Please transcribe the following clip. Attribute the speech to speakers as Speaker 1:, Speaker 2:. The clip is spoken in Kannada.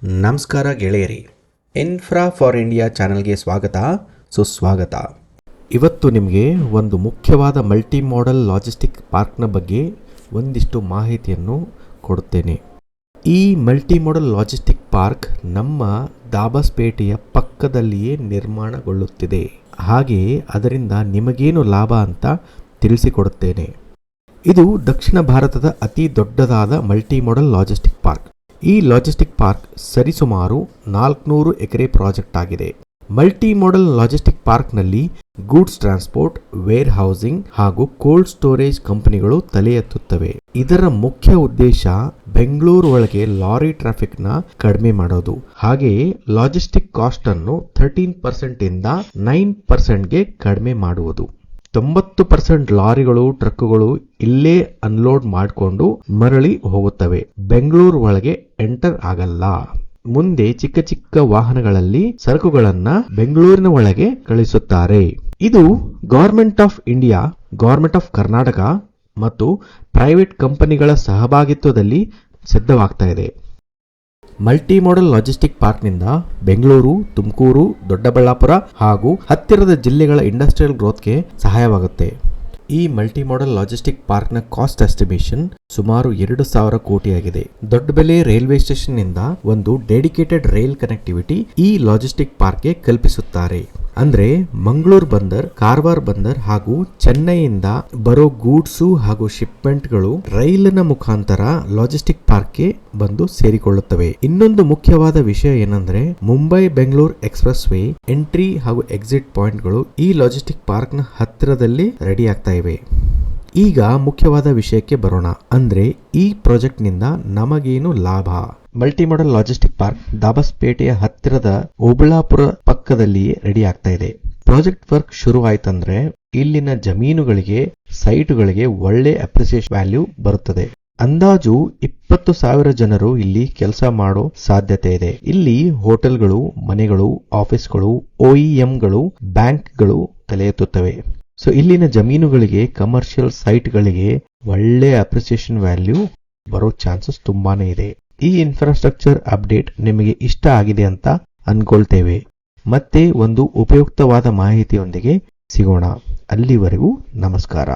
Speaker 1: ನಮಸ್ಕಾರ ಗೆಳೆಯರಿ, ಇನ್ಫ್ರಾ ಫಾರ್ ಇಂಡಿಯಾ ಚಾನಲ್ಗೆ ಸ್ವಾಗತ ಸುಸ್ವಾಗತ. ಇವತ್ತು ನಿಮಗೆ ಒಂದು ಮುಖ್ಯವಾದ ಮಲ್ಟಿ ಮಾಡೆಲ್ ಲಾಜಿಸ್ಟಿಕ್ ಪಾರ್ಕ್ನ ಬಗ್ಗೆ ಒಂದಿಷ್ಟು ಮಾಹಿತಿಯನ್ನು ಕೊಡುತ್ತೇನೆ. ಈ ಮಲ್ಟಿ ಮಾಡೆಲ್ ಲಾಜಿಸ್ಟಿಕ್ ಪಾರ್ಕ್ ನಮ್ಮ ದಾಬಸ್ಪೇಟೆಯ ಪಕ್ಕದಲ್ಲಿಯೇ ನಿರ್ಮಾಣಗೊಳ್ಳುತ್ತಿದೆ. ಹಾಗೆಯೇ ಅದರಿಂದ ನಿಮಗೇನು ಲಾಭ ಅಂತ ತಿಳಿಸಿಕೊಡುತ್ತೇನೆ. ಇದು ದಕ್ಷಿಣ ಭಾರತದ ಅತಿ ದೊಡ್ಡದಾದ ಮಲ್ಟಿ ಮಾಡೆಲ್ ಲಾಜಿಸ್ಟಿಕ್ ಪಾರ್ಕ್. ಈ ಲಾಜಿಸ್ಟಿಕ್ ಪಾರ್ಕ್ ಸರಿಸುಮಾರು 400 ಎಕರೆ ಪ್ರಾಜೆಕ್ಟ್ ಆಗಿದೆ. ಮಲ್ಟಿ ಮಾಡೆಲ್ ಲಾಜಿಸ್ಟಿಕ್ ಪಾರ್ಕ್ನಲ್ಲಿ ಗೂಡ್ಸ್ ಟ್ರಾನ್ಸ್ಪೋರ್ಟ್, ವೇರ್ ಹೌಸಿಂಗ್ ಹಾಗೂ ಕೋಲ್ಡ್ ಸ್ಟೋರೇಜ್ ಕಂಪನಿಗಳು ತಲೆ ಎತ್ತುತ್ತವೆ. ಇದರ ಮುಖ್ಯ ಉದ್ದೇಶ ಬೆಂಗಳೂರು ಒಳಗೆ ಲಾರಿ ಟ್ರಾಫಿಕ್ ನ ಕಡಿಮೆ ಮಾಡೋದು. ಹಾಗೆಯೇ ಲಾಜಿಸ್ಟಿಕ್ ಕಾಸ್ಟ್ ಅನ್ನು 13% ಇಂದ 9%ಗೆ ಕಡಿಮೆ ಮಾಡುವುದು. 90% ಲಾರಿಗಳು, ಟ್ರಕ್ಗಳು ಇಲ್ಲೇ ಅನ್ಲೋಡ್ ಮಾಡಿಕೊಂಡು ಮರಳಿ ಹೋಗುತ್ತವೆ. ಬೆಂಗಳೂರು ಒಳಗೆ ಎಂಟರ್ ಆಗಲ್ಲ. ಮುಂದೆ ಚಿಕ್ಕ ಚಿಕ್ಕ ವಾಹನಗಳಲ್ಲಿ ಸರಕುಗಳನ್ನ ಬೆಂಗಳೂರಿನ ಒಳಗೆ ಕಳಿಸುತ್ತಾರೆ. ಇದು government of India, government of Karnataka ಮತ್ತು ಪ್ರೈವೇಟ್ ಕಂಪನಿಗಳ ಸಹಭಾಗಿತ್ವದಲ್ಲಿ ಸಿದ್ಧವಾಗ್ತಾ ಇದೆ. ಮಲ್ಟಿ ಮಾಡೆಲ್ ಲಾಜಿಸ್ಟಿಕ್ ಪಾರ್ಕ್ನಿಂದ ಬೆಂಗಳೂರು, ತುಮಕೂರು, ದೊಡ್ಡಬಳ್ಳಾಪುರ ಹಾಗೂ ಹತ್ತಿರದ ಜಿಲ್ಲೆಗಳ ಇಂಡಸ್ಟ್ರಿಯಲ್ ಗ್ರೋತ್ಗೆ ಸಹಾಯವಾಗುತ್ತೆ. ಈ ಮಲ್ಟಿ ಮಾಡೆಲ್ ಲಾಜಿಸ್ಟಿಕ್ ಪಾರ್ಕ್ನ ಕಾಸ್ಟ್ ಎಸ್ಟಿಮೇಷನ್ ಸುಮಾರು 2,000 ಕೋಟಿಯಾಗಿದೆ. ದೊಡ್ಡಬೆಲೆ ರೈಲ್ವೆ ಸ್ಟೇಷನ್ ನಿಂದ ಒಂದು ಡೆಡಿಕೇಟೆಡ್ ರೈಲ್ ಕನೆಕ್ಟಿವಿಟಿ ಈ ಲಾಜಿಸ್ಟಿಕ್ ಪಾರ್ಕ್ಗೆ ಕಲ್ಪಿಸುತ್ತಾರೆ. ಅಂದ್ರೆ ಮಂಗಳೂರು ಬಂದರ್, ಕಾರವಾರ ಬಂದರ್ ಹಾಗೂ ಚೆನ್ನೈಯಿಂದ ಬರೋ ಗೂಡ್ಸು ಹಾಗೂ ಶಿಪ್ಮೆಂಟ್ಗಳು ರೈಲಿನ ಮುಖಾಂತರ ಲಾಜಿಸ್ಟಿಕ್ ಪಾರ್ಕ್ಗೆ ಬಂದು ಸೇರಿಕೊಳ್ಳುತ್ತವೆ. ಇನ್ನೊಂದು ಮುಖ್ಯವಾದ ವಿಷಯ ಏನಂದ್ರೆ Mumbai Bengaluru express way entry ಹಾಗೂ ಎಕ್ಸಿಟ್ ಪಾಯಿಂಟ್ಗಳು ಈ ಲಾಜಿಸ್ಟಿಕ್ ಪಾರ್ಕ್ನ ಹತ್ತಿರದಲ್ಲಿ ರೆಡಿ ಆಗ್ತಾ ಇವೆ. ಈಗ ಮುಖ್ಯವಾದ ವಿಷಯಕ್ಕೆ ಬರೋಣ. ಅಂದ್ರೆ ಈ ಪ್ರಾಜೆಕ್ಟ್ ನಿಂದ ನಮಗೇನು ಲಾಭ? ಮಲ್ಟಿ ಮಾಡೆಲ್ ಲಾಜಿಸ್ಟಿಕ್ ಪಾರ್ಕ್ ದಾಬಸ್ಪೇಟೆಯ ಹತ್ತಿರದ ಓಬಳಾಪುರ ಪಕ್ಕದಲ್ಲಿಯೇ ರೆಡಿ ಆಗ್ತಾ ಇದೆ. ಪ್ರಾಜೆಕ್ಟ್ ವರ್ಕ್ ಶುರು ಆಯ್ತಂದ್ರೆ ಇಲ್ಲಿನ ಜಮೀನುಗಳಿಗೆ, ಸೈಟುಗಳಿಗೆ ಒಳ್ಳೆ ಅಪ್ರಿಸಿಯೇಷನ್ ವ್ಯಾಲ್ಯೂ ಬರುತ್ತದೆ. ಅಂದಾಜು 20,000 ಜನರು ಇಲ್ಲಿ ಕೆಲಸ ಮಾಡೋ ಸಾಧ್ಯತೆ ಇದೆ. ಇಲ್ಲಿ ಹೋಟೆಲ್ಗಳು, ಮನೆಗಳು, ಆಫೀಸ್ಗಳು, OEMಗಳು, ಬ್ಯಾಂಕ್ಗಳು ತಲೆ ಎತ್ತುತ್ತವೆ. ಸೊ ಇಲ್ಲಿನ ಜಮೀನುಗಳಿಗೆ, ಕಮರ್ಷಿಯಲ್ ಸೈಟ್ಗಳಿಗೆ ಒಳ್ಳೆ ಅಪ್ರಿಸಿಯೇಷನ್ ವ್ಯಾಲ್ಯೂ ಬರೋ ಚಾನ್ಸಸ್ ತುಂಬಾನೇ ಇದೆ. ಈ ಇನ್ಫ್ರಾಸ್ಟ್ರಕ್ಚರ್ ಅಪ್ಡೇಟ್ ನಿಮಗೆ ಇಷ್ಟ ಆಗಿದೆ ಅಂತ ಅನ್ಕೊಳ್ತೇವೆ. ಮತ್ತೆ ಒಂದು ಉಪಯುಕ್ತವಾದ ಮಾಹಿತಿಯೊಂದಿಗೆ ಸಿಗೋಣ. ಅಲ್ಲಿವರೆಗೂ ನಮಸ್ಕಾರ.